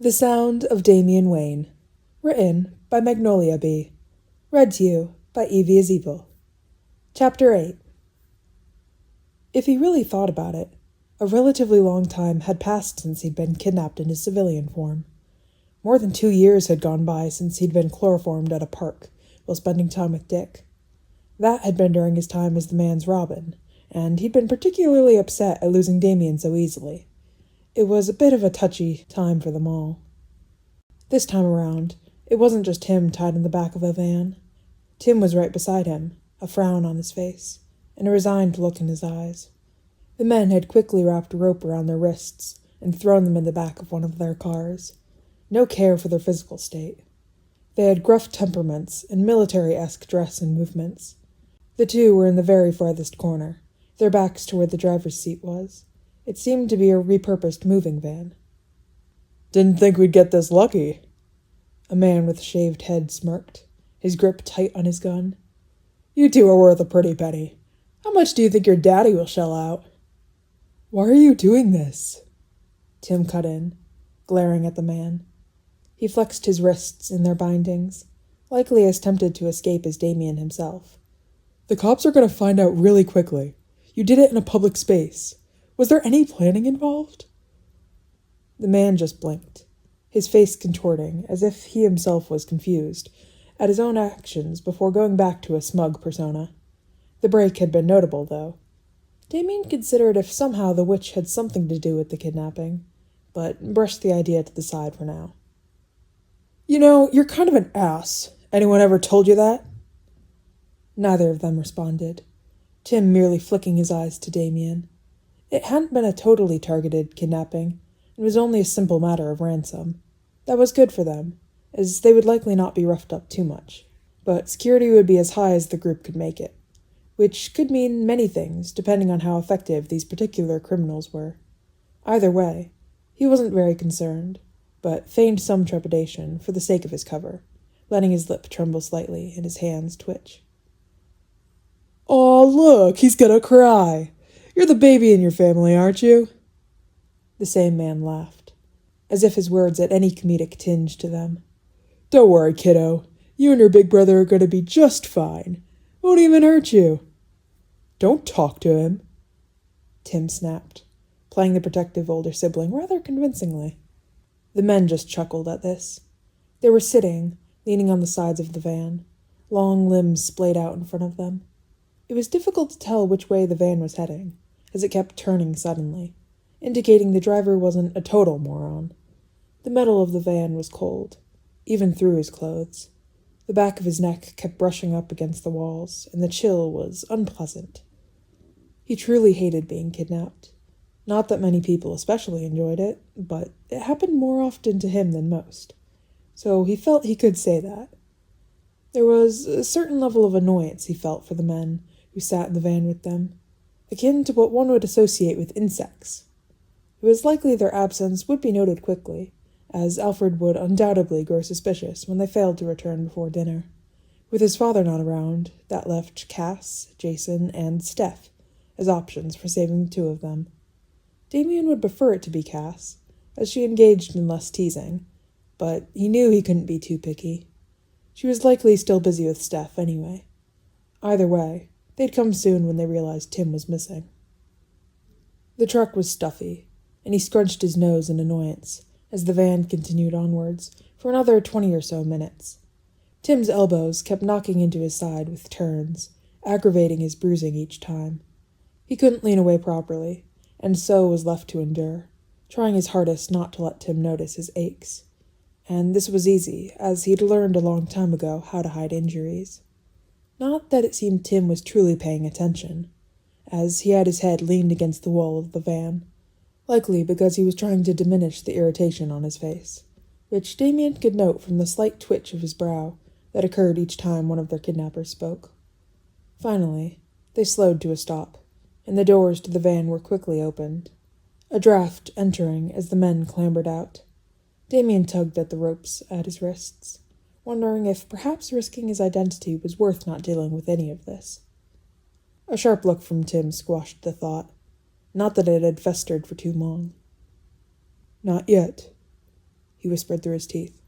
The Sound of Damian Wayne. Written by Magnoliabee. Read to you by Evie is Evil. Chapter 8. If he really thought about it, a relatively long time had passed since he'd been kidnapped in his civilian form. More than 2 years had gone by since he'd been chloroformed at a park while spending time with Dick. That had been during his time as the man's Robin, and he'd been particularly upset at losing Damian so easily. It was a bit of a touchy time for them all. This time around, it wasn't just him tied in the back of a van. Tim was right beside him, a frown on his face, and a resigned look in his eyes. The men had quickly wrapped a rope around their wrists and thrown them in the back of one of their cars. No care for their physical state. They had gruff temperaments and military-esque dress and movements. The two were in the very farthest corner, their backs to where the driver's seat was. It seemed to be a repurposed moving van. "Didn't think we'd get this lucky." A man with a shaved head smirked, his grip tight on his gun. "You two are worth a pretty penny. How much do you think your daddy will shell out?" "Why are you doing this?" Tim cut in, glaring at the man. He flexed his wrists in their bindings, likely as tempted to escape as Damian himself. "The cops are going to find out really quickly. You did it in a public space. Was there any planning involved?" The man just blinked, his face contorting as if he himself was confused at his own actions before going back to a smug persona. The break had been notable, though. Damian considered if somehow the witch had something to do with the kidnapping, but brushed the idea to the side for now. "You know, you're kind of an ass. Anyone ever told you that?" Neither of them responded, Tim merely flicking his eyes to Damian. It hadn't been a totally targeted kidnapping. It was only a simple matter of ransom. That was good for them, as they would likely not be roughed up too much. But security would be as high as the group could make it, which could mean many things depending on how effective these particular criminals were. Either way, he wasn't very concerned, but feigned some trepidation for the sake of his cover, letting his lip tremble slightly and his hands twitch. "Aw, look, he's gonna cry. You're the baby in your family, aren't you?" The same man laughed, as if his words had any comedic tinge to them. "Don't worry, kiddo. You and your big brother are going to be just fine. Won't even hurt you." "Don't talk to him," Tim snapped, playing the protective older sibling rather convincingly. The men just chuckled at this. They were sitting, leaning on the sides of the van, long limbs splayed out in front of them. It was difficult to tell which way the van was heading, as it kept turning suddenly, indicating the driver wasn't a total moron. The metal of the van was cold, even through his clothes. The back of his neck kept brushing up against the walls, and the chill was unpleasant. He truly hated being kidnapped. Not that many people especially enjoyed it, but it happened more often to him than most. So he felt he could say that. There was a certain level of annoyance he felt for the men who sat in the van with them, akin to what one would associate with insects. It was likely their absence would be noted quickly, as Alfred would undoubtedly grow suspicious when they failed to return before dinner. With his father not around, that left Cass, Jason, and Steph as options for saving the two of them. Damian would prefer it to be Cass, as she engaged in less teasing, but he knew he couldn't be too picky. She was likely still busy with Steph anyway. Either way, they'd come soon when they realized Tim was missing. The truck was stuffy, and he scrunched his nose in annoyance as the van continued onwards for another 20 or so minutes. Tim's elbows kept knocking into his side with turns, aggravating his bruising each time. He couldn't lean away properly, and so was left to endure, trying his hardest not to let Tim notice his aches. And this was easy, as he'd learned a long time ago how to hide injuries. Not that it seemed Tim was truly paying attention, as he had his head leaned against the wall of the van, likely because he was trying to diminish the irritation on his face, which Damian could note from the slight twitch of his brow that occurred each time one of their kidnappers spoke. Finally, they slowed to a stop, and the doors to the van were quickly opened, a draft entering as the men clambered out. Damian tugged at the ropes at his wrists, wondering if perhaps risking his identity was worth not dealing with any of this. A sharp look from Tim squashed the thought, not that it had festered for too long. "Not yet." he whispered through his teeth.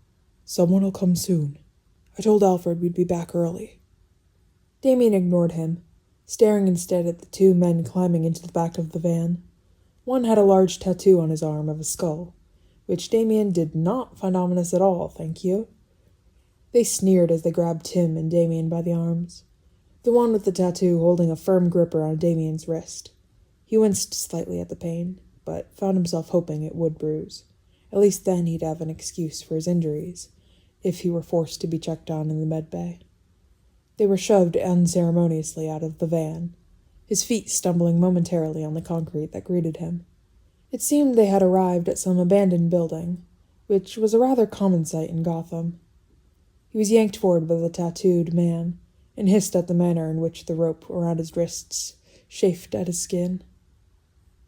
Someone'll come soon. I told Alfred we'd be back early. Damian ignored him, staring instead at the two men climbing into the back of the van. One had a large tattoo on his arm of a skull, which Damian did not find ominous at all, thank you. They sneered as they grabbed Tim and Damian by the arms, the one with the tattoo holding a firm grip around Damian's wrist. He winced slightly at the pain, but found himself hoping it would bruise. At least then he'd have an excuse for his injuries, if he were forced to be checked on in the med bay. They were shoved unceremoniously out of the van, his feet stumbling momentarily on the concrete that greeted him. It seemed they had arrived at some abandoned building, which was a rather common sight in Gotham. He was yanked forward by the tattooed man, and hissed at the manner in which the rope around his wrists chafed at his skin.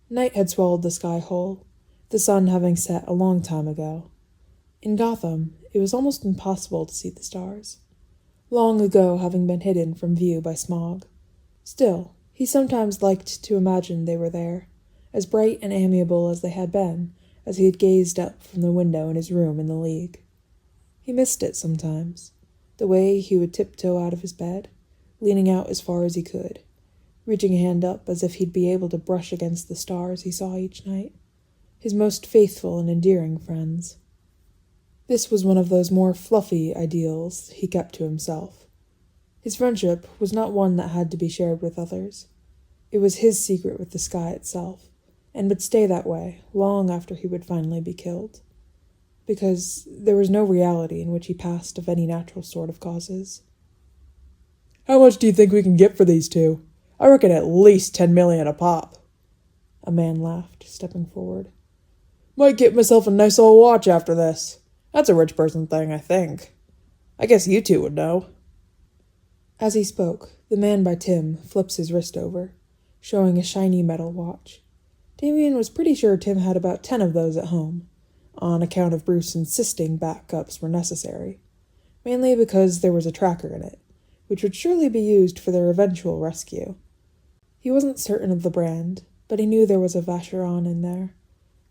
Night had swallowed the sky whole, the sun having set a long time ago. In Gotham, it was almost impossible to see the stars, long ago having been hidden from view by smog. Still, he sometimes liked to imagine they were there, as bright and amiable as they had been, as he had gazed up from the window in his room in the League. He missed it sometimes, the way he would tiptoe out of his bed, leaning out as far as he could, reaching a hand up as if he'd be able to brush against the stars he saw each night, his most faithful and endearing friends. This was one of those more fluffy ideals he kept to himself. His friendship was not one that had to be shared with others. It was his secret with the sky itself, and would stay that way long after he would finally be killed, because there was no reality in which he passed of any natural sort of causes. How much do you think we can get for these two? I reckon at least 10 million a pop. A man laughed, stepping forward. Might get myself a nice old watch after this. That's a rich person thing, I think. I guess you two would know. As he spoke, the man by Tim flips his wrist over, showing a shiny metal watch. Damian was pretty sure Tim had about 10 of those at home, on account of Bruce insisting backups were necessary, mainly because there was a tracker in it, which would surely be used for their eventual rescue. He wasn't certain of the brand, but he knew there was a Vacheron in there.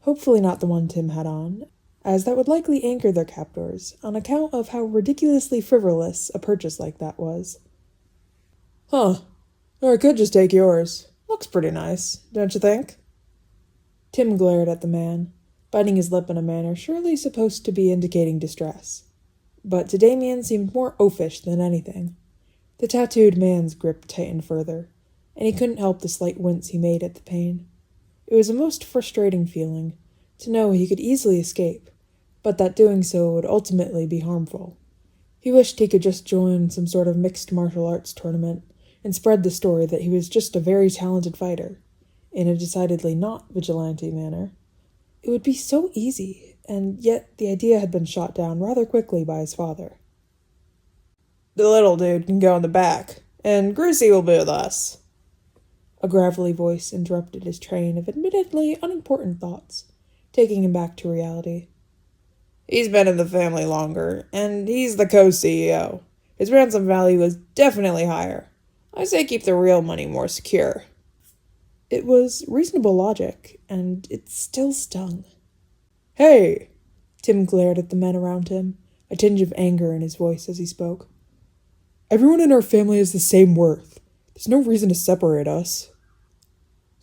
Hopefully not the one Tim had on, as that would likely anchor their captors on account of how ridiculously frivolous a purchase like that was. Huh. Or I could just take yours. Looks pretty nice, don't you think? Tim glared at the man, biting his lip in a manner surely supposed to be indicating distress, but to Damian seemed more oafish than anything. The tattooed man's grip tightened further, and he couldn't help the slight wince he made at the pain. It was a most frustrating feeling, to know he could easily escape, but that doing so would ultimately be harmful. He wished he could just join some sort of mixed martial arts tournament and spread the story that he was just a very talented fighter, in a decidedly not vigilante manner. It would be so easy, and yet the idea had been shot down rather quickly by his father. The little dude can go in the back, and Greasy will be with us. A gravelly voice interrupted his train of admittedly unimportant thoughts, taking him back to reality. He's been in the family longer, and he's the co-CEO. His ransom value is definitely higher. I say keep the real money more secure. It was reasonable logic, and it still stung. Hey! Tim glared at the men around him, a tinge of anger in his voice as he spoke. Everyone in our family has the same worth. There's no reason to separate us.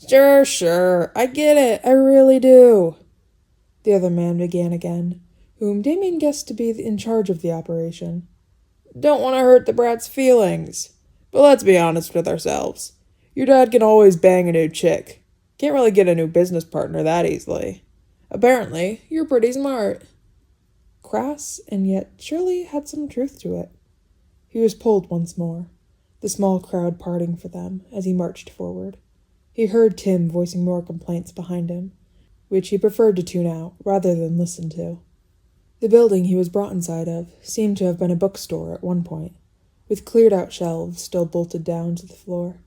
Sure, I get it, I really do. The other man began again, whom Damian guessed to be in charge of the operation. Don't want to hurt the brat's feelings, but let's be honest with ourselves. Your dad can always bang a new chick. Can't really get a new business partner that easily. Apparently, you're pretty smart. Crass, and yet surely had some truth to it. He was pulled once more, the small crowd parting for them as he marched forward. He heard Tim voicing more complaints behind him, which he preferred to tune out rather than listen to. The building he was brought inside of seemed to have been a bookstore at one point, with cleared-out shelves still bolted down to the floor.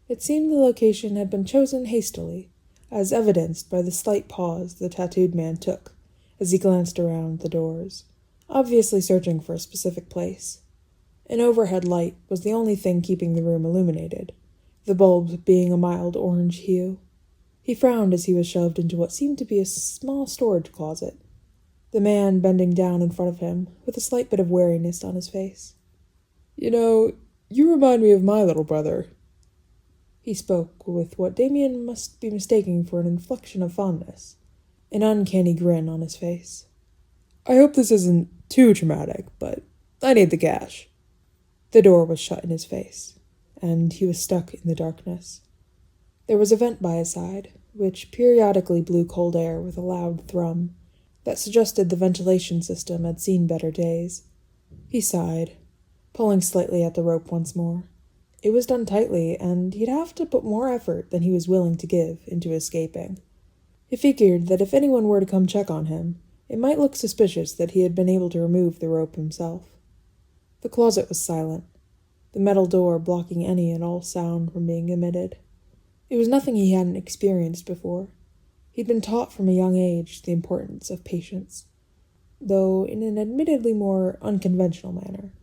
It seemed the location had been chosen hastily, as evidenced by the slight pause the tattooed man took as he glanced around the doors, obviously searching for a specific place. An overhead light was the only thing keeping the room illuminated, the bulb being a mild orange hue. He frowned as he was shoved into what seemed to be a small storage closet. the man bending down in front of him with a slight bit of wariness on his face. You know, you remind me of my little brother. He spoke with what Damian must be mistaking for an inflection of fondness, an uncanny grin on his face. I hope this isn't too traumatic, but I need the cash. The door was shut in his face, and he was stuck in the darkness. There was a vent by his side, which periodically blew cold air with a loud thrum that suggested the ventilation system had seen better days. He sighed, pulling slightly at the rope once more. It was done tightly, and he'd have to put more effort than he was willing to give into escaping. He figured that if anyone were to come check on him, it might look suspicious that he had been able to remove the rope himself. The closet was silent, the metal door blocking any and all sound from being emitted. It was nothing he hadn't experienced before. He'd been taught from a young age the importance of patience, though in an admittedly more unconventional manner,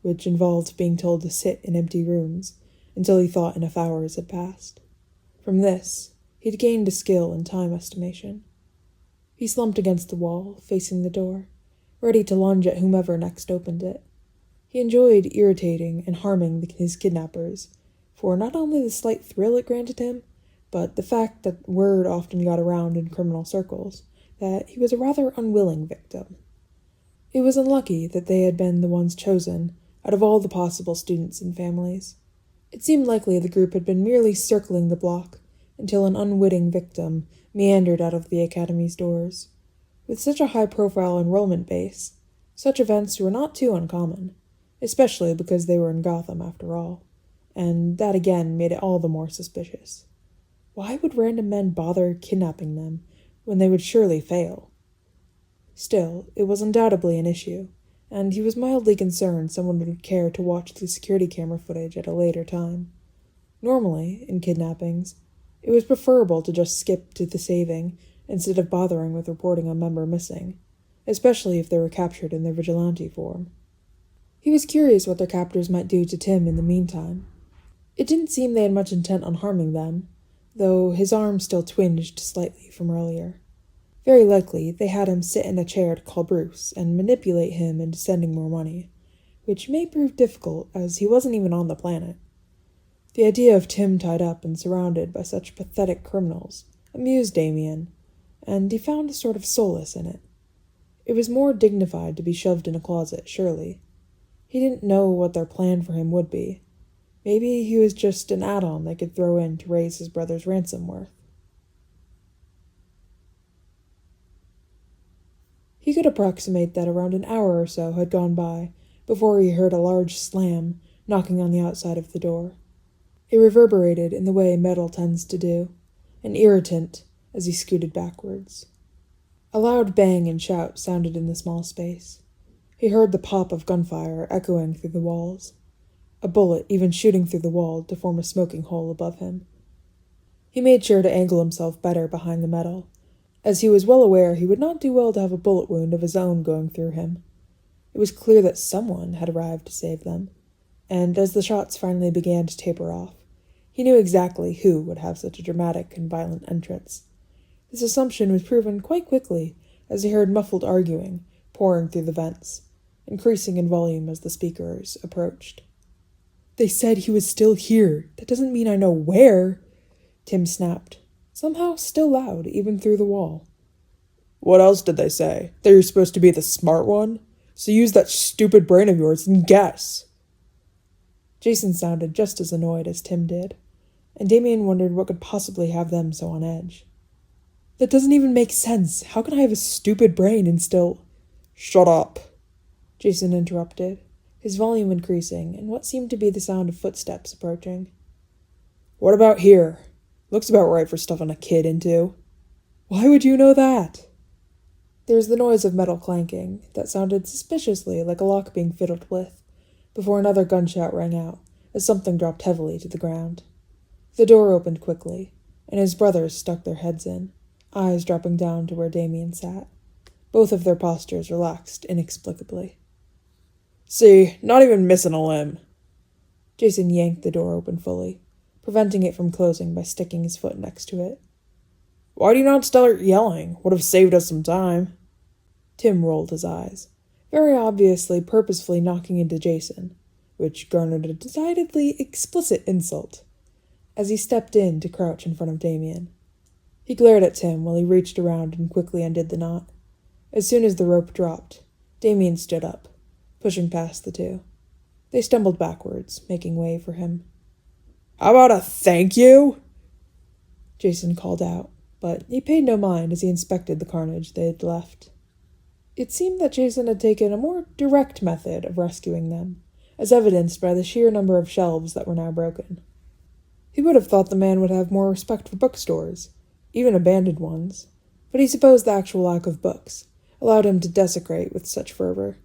which involved being told to sit in empty rooms until he thought enough hours had passed. From this, he'd gained a skill in time estimation. He slumped against the wall, facing the door, ready to lunge at whomever next opened it. He enjoyed irritating and harming his kidnappers, for not only the slight thrill it granted him, but the fact that word often got around in criminal circles that he was a rather unwilling victim. It was unlucky that they had been the ones chosen out of all the possible students and families. It seemed likely the group had been merely circling the block until an unwitting victim meandered out of the academy's doors. With such a high-profile enrollment base, such events were not too uncommon, especially because they were in Gotham after all, and that again made it all the more suspicious. Why would random men bother kidnapping them when they would surely fail? Still, it was undoubtedly an issue, and he was mildly concerned someone would care to watch the security camera footage at a later time. Normally, in kidnappings, it was preferable to just skip to the saving instead of bothering with reporting a member missing, especially if they were captured in their vigilante form. He was curious what their captors might do to Tim in the meantime. It didn't seem they had much intent on harming them, though his arm still twinged slightly from earlier. Very likely they had him sit in a chair to call Bruce and manipulate him into sending more money, which may prove difficult as he wasn't even on the planet. The idea of Tim tied up and surrounded by such pathetic criminals amused Damian, and he found a sort of solace in it. It was more dignified to be shoved in a closet, surely. He didn't know what their plan for him would be. Maybe he was just an add-on they could throw in to raise his brother's ransom worth. He could approximate that around an hour or so had gone by before he heard a large slam knocking on the outside of the door. It reverberated in the way metal tends to do, an irritant as he scooted backwards. A loud bang and shout sounded in the small space. He heard the pop of gunfire echoing through the walls, a bullet even shooting through the wall to form a smoking hole above him. He made sure to angle himself better behind the metal, as he was well aware he would not do well to have a bullet wound of his own going through him. It was clear that someone had arrived to save them, and as the shots finally began to taper off, he knew exactly who would have such a dramatic and violent entrance. This assumption was proven quite quickly as he heard muffled arguing pouring through the vents, increasing in volume as the speakers approached. "They said he was still here. That doesn't mean I know where," Tim snapped, somehow still loud even through the wall. "What else did they say? That you're supposed to be the smart one? So use that stupid brain of yours and guess." Jason sounded just as annoyed as Tim did, and Damian wondered what could possibly have them so on edge. "That doesn't even make sense. How can I have a stupid brain and still—" "Shut up," Jason interrupted, his volume increasing and what seemed to be the sound of footsteps approaching. "What about here? Looks about right for stuffing a kid into." "Why would you know that?" There was the noise of metal clanking that sounded suspiciously like a lock being fiddled with, before another gunshot rang out as something dropped heavily to the ground. The door opened quickly, and his brothers stuck their heads in, eyes dropping down to where Damian sat. Both of their postures relaxed inexplicably. "See, not even missing a limb." Jason yanked the door open fully, preventing it from closing by sticking his foot next to it. "Why do you not start yelling? Would have saved us some time." Tim rolled his eyes, very obviously purposefully knocking into Jason, which garnered a decidedly explicit insult, as he stepped in to crouch in front of Damian. He glared at Tim while he reached around and quickly undid the knot. As soon as the rope dropped, Damian stood up, pushing past the two. They stumbled backwards, making way for him. "How about a thank you?" Jason called out, but he paid no mind as he inspected the carnage they had left. It seemed that Jason had taken a more direct method of rescuing them, as evidenced by the sheer number of shelves that were now broken. He would have thought the man would have more respect for bookstores, even abandoned ones, but he supposed the actual lack of books allowed him to desecrate with such fervor.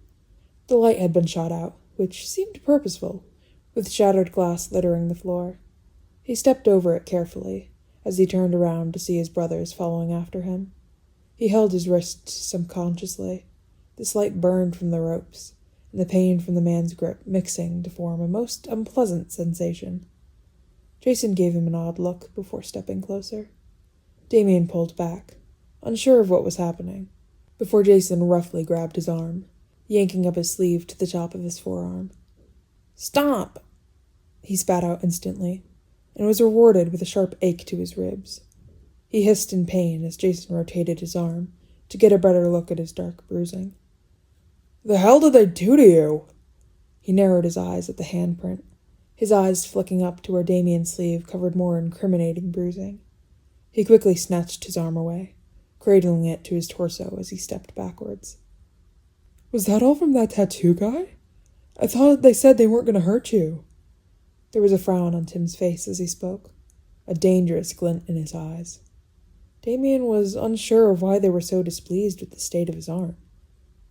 The light had been shot out, which seemed purposeful, with shattered glass littering the floor. He stepped over it carefully, as he turned around to see his brothers following after him. He held his wrist subconsciously, the slight burn from the ropes, and the pain from the man's grip mixing to form a most unpleasant sensation. Jason gave him an odd look before stepping closer. Damian pulled back, unsure of what was happening, before Jason roughly grabbed his arm, yanking up his sleeve to the top of his forearm. "Stop!" he spat out instantly, and was rewarded with a sharp ache to his ribs. He hissed in pain as Jason rotated his arm to get a better look at his dark bruising. "The hell did they do to you?" He narrowed his eyes at the handprint, his eyes flicking up to where Damian's sleeve covered more incriminating bruising. He quickly snatched his arm away, cradling it to his torso as he stepped backwards. "Was that all from that tattoo guy? I thought they said they weren't going to hurt you." There was a frown on Tim's face as he spoke, a dangerous glint in his eyes. Damian was unsure of why they were so displeased with the state of his arm.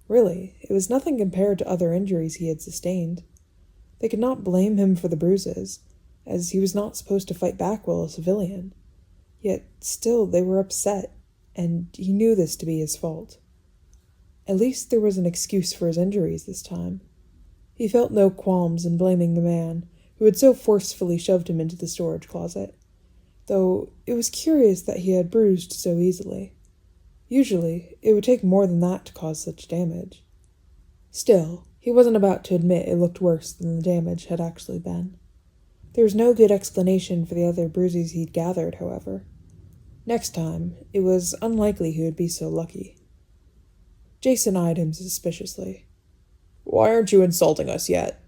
Really, it was nothing compared to other injuries he had sustained. They could not blame him for the bruises, as he was not supposed to fight back while a civilian. Yet still they were upset, and he knew this to be his fault. At least there was an excuse for his injuries this time. He felt no qualms in blaming the man who had so forcefully shoved him into the storage closet, though it was curious that he had bruised so easily. Usually, it would take more than that to cause such damage. Still, he wasn't about to admit it looked worse than the damage had actually been. There was no good explanation for the other bruises he'd gathered, however. Next time, it was unlikely he would be so lucky. Jason eyed him suspiciously. "Why aren't you insulting us yet?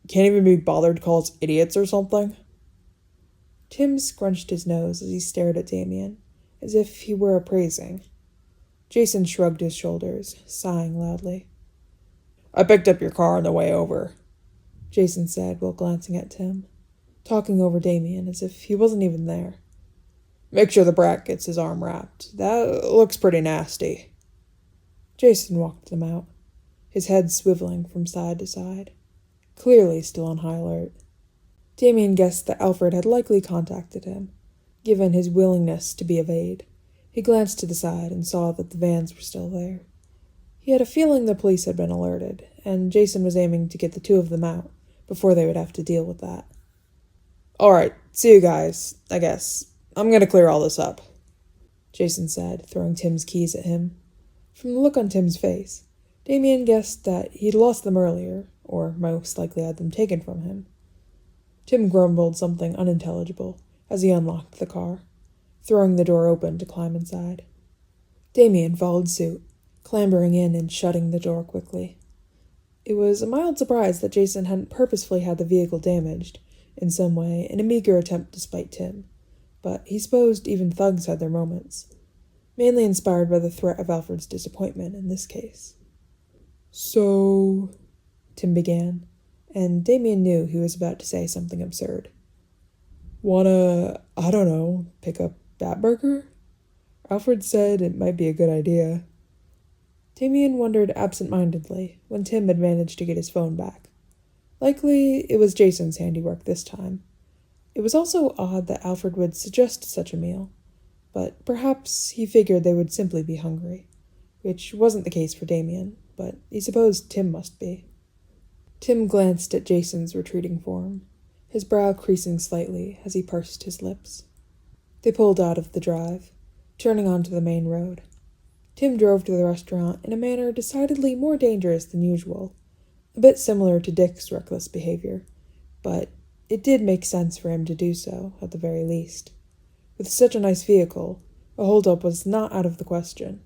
Can't even be bothered to call us idiots or something?" Tim scrunched his nose as he stared at Damian, as if he were appraising. Jason shrugged his shoulders, sighing loudly. "I picked up your car on the way over," Jason said while glancing at Tim, talking over Damian as if he wasn't even there. "Make sure the brat gets his arm wrapped. That looks pretty nasty." Jason walked them out, his head swiveling from side to side, clearly still on high alert. Damian guessed that Alfred had likely contacted him, given his willingness to be of aid. He glanced to the side and saw that the vans were still there. He had a feeling the police had been alerted, and Jason was aiming to get the two of them out before they would have to deal with that. "All right, see you guys, I guess. I'm going to clear all this up," Jason said, throwing Tim's keys at him. From the look on Tim's face, Damian guessed that he'd lost them earlier, or most likely had them taken from him. Tim grumbled something unintelligible as he unlocked the car, throwing the door open to climb inside. Damian followed suit, clambering in and shutting the door quickly. It was a mild surprise that Jason hadn't purposefully had the vehicle damaged, in some way, in a meager attempt to spite Tim, but he supposed even thugs had their moments, mainly inspired by the threat of Alfred's disappointment in this case. "So," Tim began, and Damian knew he was about to say something absurd. "Wanna, I don't know, pick up that burger? Alfred said it might be a good idea." Damian wondered absent-mindedly when Tim had managed to get his phone back. Likely it was Jason's handiwork this time. It was also odd that Alfred would suggest such a meal, but perhaps he figured they would simply be hungry, which wasn't the case for Damian, but he supposed Tim must be. Tim glanced at Jason's retreating form, his brow creasing slightly as he pursed his lips. They pulled out of the drive, turning onto the main road. Tim drove to the restaurant in a manner decidedly more dangerous than usual, a bit similar to Dick's reckless behavior, but it did make sense for him to do so, at the very least. With such a nice vehicle, a hold-up was not out of the question.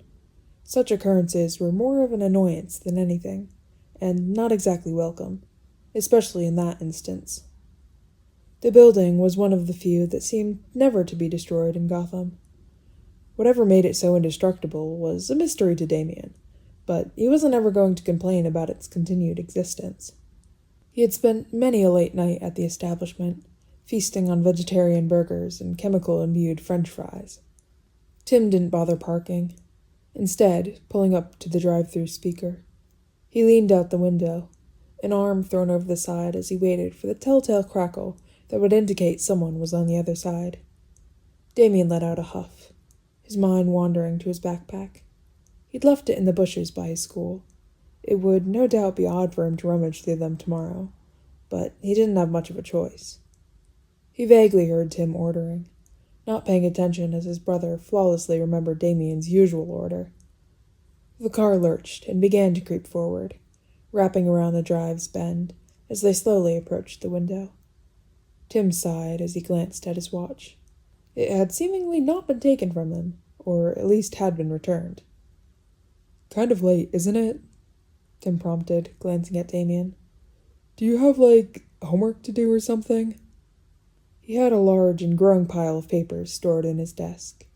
Such occurrences were more of an annoyance than anything, and not exactly welcome, especially in that instance. The building was one of the few that seemed never to be destroyed in Gotham. Whatever made it so indestructible was a mystery to Damian, but he wasn't ever going to complain about its continued existence. He had spent many a late night at the establishment, feasting on vegetarian burgers and chemical-imbued French fries. Tim didn't bother parking, instead pulling up to the drive-through speaker. He leaned out the window, an arm thrown over the side as he waited for the telltale crackle that would indicate someone was on the other side. Damian let out a huff, his mind wandering to his backpack. He'd left it in the bushes by his school. It would no doubt be odd for him to rummage through them tomorrow, but he didn't have much of a choice. He vaguely heard Tim ordering, not paying attention as his brother flawlessly remembered Damian's usual order. The car lurched and began to creep forward, wrapping around the drive's bend as they slowly approached the window. Tim sighed as he glanced at his watch. It had seemingly not been taken from him, or at least had been returned. "Kind of late, isn't it?" Tim prompted, glancing at Damian. "Do you have, homework to do or something?" He had a large and growing pile of papers stored in his desk,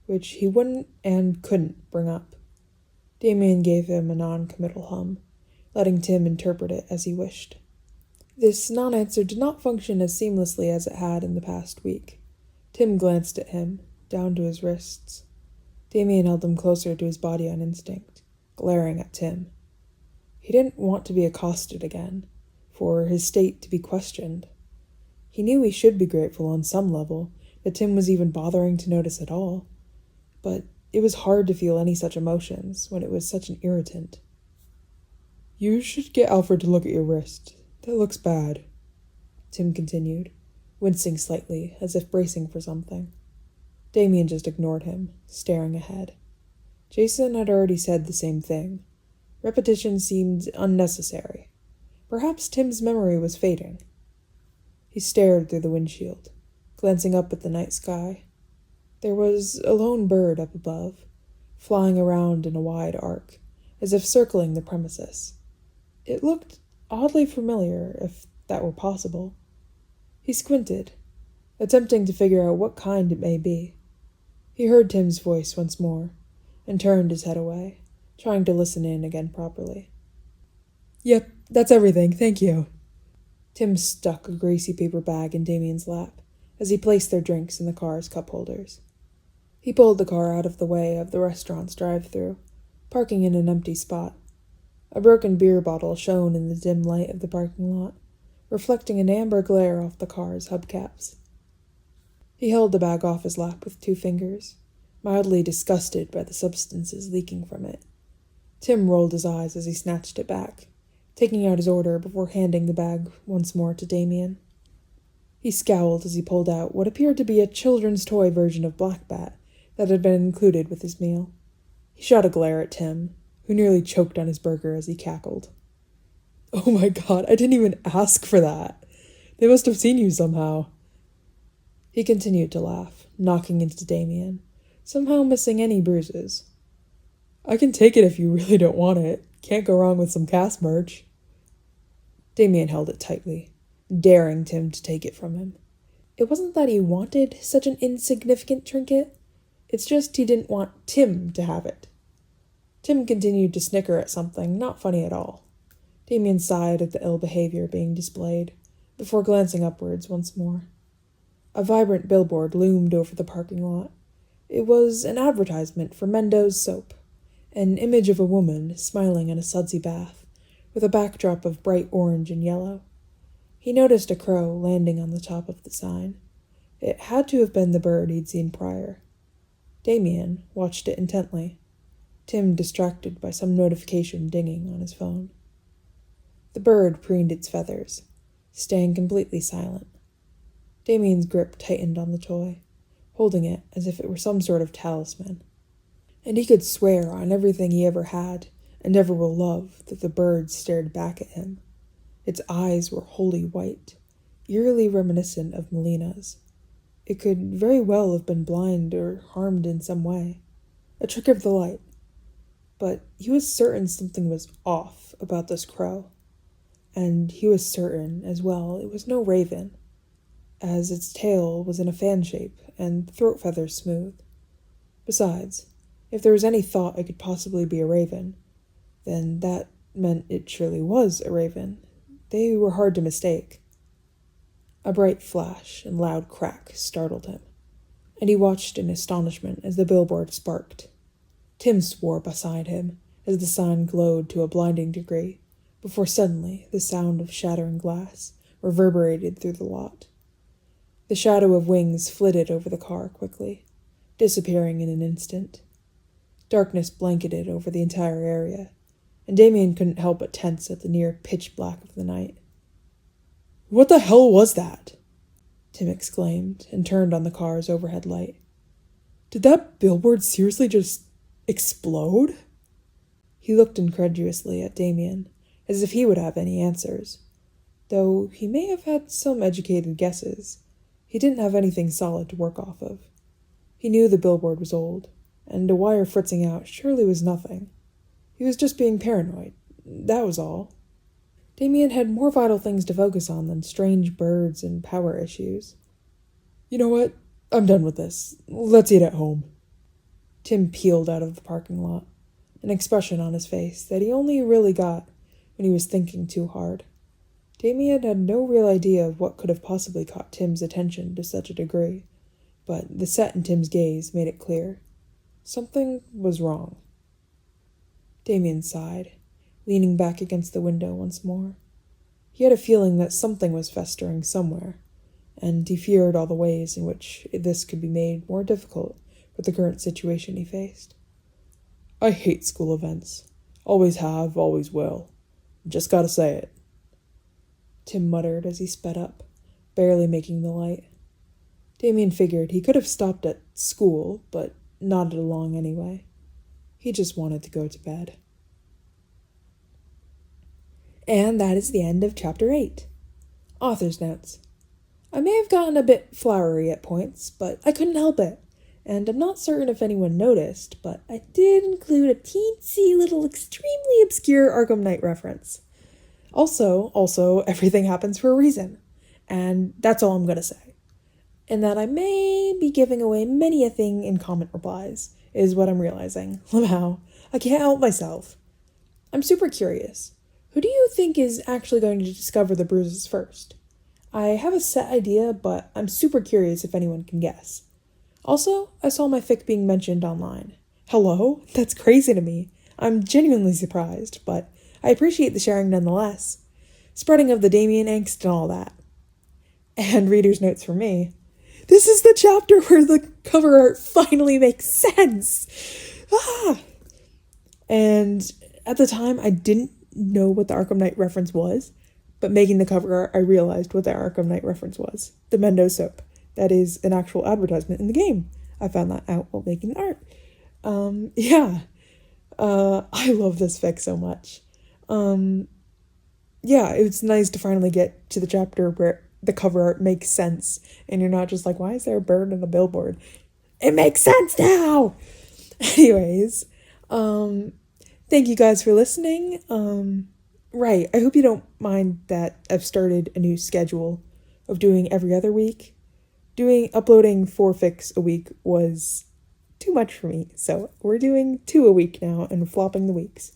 which he wouldn't and couldn't bring up. Damian gave him a non-committal hum, letting Tim interpret it as he wished. This non-answer did not function as seamlessly as it had in the past week. Tim glanced at him, down to his wrists. Damian held them closer to his body on instinct, glaring at Tim. He didn't want to be accosted again, for his state to be questioned. He knew he should be grateful on some level that Tim was even bothering to notice at all, but it was hard to feel any such emotions when it was such an irritant. "You should get Alfred to look at your wrist. That looks bad," Tim continued, wincing slightly as if bracing for something. Damian just ignored him, staring ahead. Jason had already said the same thing. Repetition seemed unnecessary. Perhaps Tim's memory was fading. He stared through the windshield, glancing up at the night sky. There was a lone bird up above, flying around in a wide arc, as if circling the premises. It looked oddly familiar, if that were possible. He squinted, attempting to figure out what kind it may be. He heard Tim's voice once more, and turned his head away, trying to listen in again properly. "Yep, that's everything, thank you." Tim stuck a greasy paper bag in Damian's lap as he placed their drinks in the car's cup holders. He pulled the car out of the way of the restaurant's drive-thru, parking in an empty spot. A broken beer bottle shone in the dim light of the parking lot, reflecting an amber glare off the car's hubcaps. He held the bag off his lap with 2 fingers, mildly disgusted by the substances leaking from it. Tim rolled his eyes as he snatched it back, taking out his order before handing the bag once more to Damian. He scowled as he pulled out what appeared to be a children's toy version of Black Bat that had been included with his meal. He shot a glare at Tim, who nearly choked on his burger as he cackled. "Oh my god, I didn't even ask for that. They must have seen you somehow." He continued to laugh, knocking into Damian, somehow missing any bruises. "I can take it if you really don't want it. Can't go wrong with some cast merch." Damian held it tightly, daring Tim to take it from him. It wasn't that he wanted such an insignificant trinket. It's just he didn't want Tim to have it. Tim continued to snicker at something not funny at all. Damian sighed at the ill behavior being displayed, before glancing upwards once more. A vibrant billboard loomed over the parking lot. It was an advertisement for Mendo's soap, an image of a woman smiling in a sudsy bath, with a backdrop of bright orange and yellow. He noticed a crow landing on the top of the sign. It had to have been the bird he'd seen prior. Damian watched it intently, Tim distracted by some notification dinging on his phone. The bird preened its feathers, staying completely silent. Damian's grip tightened on the toy, holding it as if it were some sort of talisman. and he could swear on everything he ever had and ever will love that the bird stared back at him. Its eyes were wholly white, eerily reminiscent of Melina's. It could very well have been blind or harmed in some way, a trick of the light. But he was certain something was off about this crow, and he was certain, as well, it was no raven, as its tail was in a fan shape and throat feathers smooth. Besides, if there was any thought it could possibly be a raven, then that meant it surely was a raven. They were hard to mistake. A bright flash and loud crack startled him, and he watched in astonishment as the billboard sparked. Tim swore beside him as the sign glowed to a blinding degree, before suddenly the sound of shattering glass reverberated through the lot. The shadow of wings flitted over the car quickly, disappearing in an instant. Darkness blanketed over the entire area, and Damian couldn't help but tense at the near pitch black of the night. "What the hell was that?" Tim exclaimed, and turned on the car's overhead light. "Did that billboard seriously just explode?" He looked incredulously at Damian, as if he would have any answers. Though he may have had some educated guesses, he didn't have anything solid to work off of. He knew the billboard was old, and a wire fritzing out surely was nothing. He was just being paranoid, that was all. Damian had more vital things to focus on than strange birds and power issues. "You know what? I'm done with this. Let's eat at home." Tim peeled out of the parking lot, an expression on his face that he only really got when he was thinking too hard. Damian had no real idea of what could have possibly caught Tim's attention to such a degree, but the set in Tim's gaze made it clear. Something was wrong. Damian sighed, leaning back against the window once more. He had a feeling that something was festering somewhere, and he feared all the ways in which this could be made more difficult with the current situation he faced. "I hate school events. Always have, always will. Just gotta say it," Tim muttered as he sped up, barely making the light. Damian figured he could have stopped at school, but nodded along anyway. He just wanted to go to bed. And that is the end of Chapter 8. Author's Notes. I may have gotten a bit flowery at points, but I couldn't help it, and I'm not certain if anyone noticed, but I did include a teensy little extremely obscure Arkham Knight reference. Also, everything happens for a reason, and that's all I'm going to say. And that I may be giving away many a thing in comment replies, is what I'm realizing. Somehow, I can't help myself. I'm super curious. Who do you think is actually going to discover the bruises first? I have a set idea, but I'm super curious if anyone can guess. Also, I saw my fic being mentioned online. Hello? That's crazy to me. I'm genuinely surprised, but I appreciate the sharing nonetheless. Spreading of the Damian angst and all that. And reader's notes for me. This is the chapter where the cover art finally makes sense! And at the time, I didn't know what the Arkham Knight reference was, but making the cover art, I realized what the Arkham Knight reference was. The Mendo soap. That is an actual advertisement in the game. I found that out while making the art. I love this fic so much. It's nice to finally get to the chapter where the cover art makes sense, and you're not just like, why is there a bird on a billboard? It makes sense now! Anyways, thank you guys for listening. I hope you don't mind that I've started a new schedule of doing every other week. Uploading 4 fics a week was too much for me, so we're doing 2 a week now and flopping the weeks.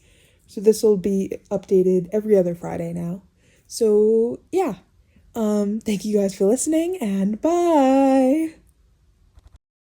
So this will be updated every other Friday now. So, thank you guys for listening, and bye!